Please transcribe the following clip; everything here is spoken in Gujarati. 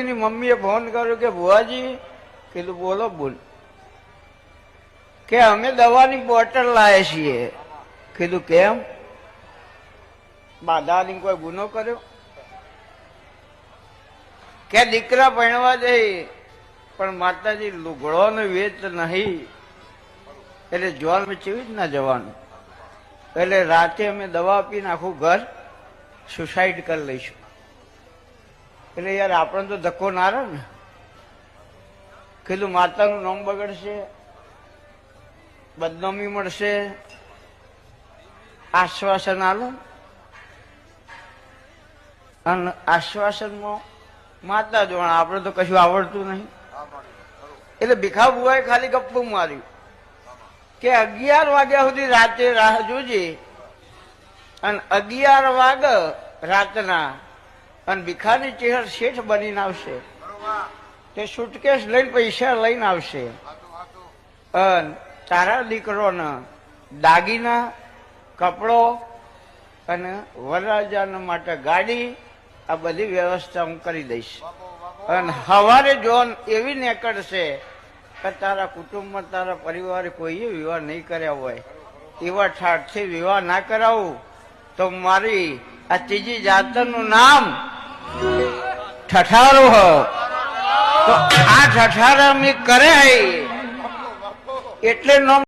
મમ્મીએ ફોન કર્યો કે ભુવાજી, કીધું બોલો બોલ, કે અમે દવાની બોટલ લાવે છીએ. કીધું કેમ? બાધાની કોઈ ગુનો કર્યો? કે દીકરા ભણવા જાય પણ માતાજી લુગડો ને વેચ નહીં, એટલે જોર ચેવી જ ના જવાનું. એટલે રાતે અમે દવા આપીને આખું ઘર સુસાઇડ કરી લઈશું. એટલે યાર આપણે તો ધક્કો ના રહે ને. કીધું માતાનું નામ બગડશે, બદનામી મળશે, આશ્વાસન આલું, અને આશ્વાસનમાં માતા જોણ, આપણે તો કશું આવડતું નહીં. એટલે ભીખા બુઆએ ખાલી ગપ્પું માર્યું કે 11 વાગ્યા સુધી રાતે રાહ જોજે, અને 11 વાગે રાતના અને ભીખાની ચહેર શેઠ બનીને આવશે. તે સુટકેસ લઈને પૈસા લઈને આવશે, અને તારા દીકરોને દાગીના, કપડો અને વરરાજાના માટે ગાડી, આ બધી વ્યવસ્થા હું કરી દઈશ. અને સવારે જોન એવી નીકળશે કે તારા કુટુંબમાં, તારા પરિવારે કોઈએ વિવાહ નહીં કર્યા હોય, એવા ઠાઠથી વિવાહ ના કરાવું તો મારી આ ત્રીજી જાતનું નામ ઠઠારો હ. તો આ ઠઠારા મેં કરે એટલે નામ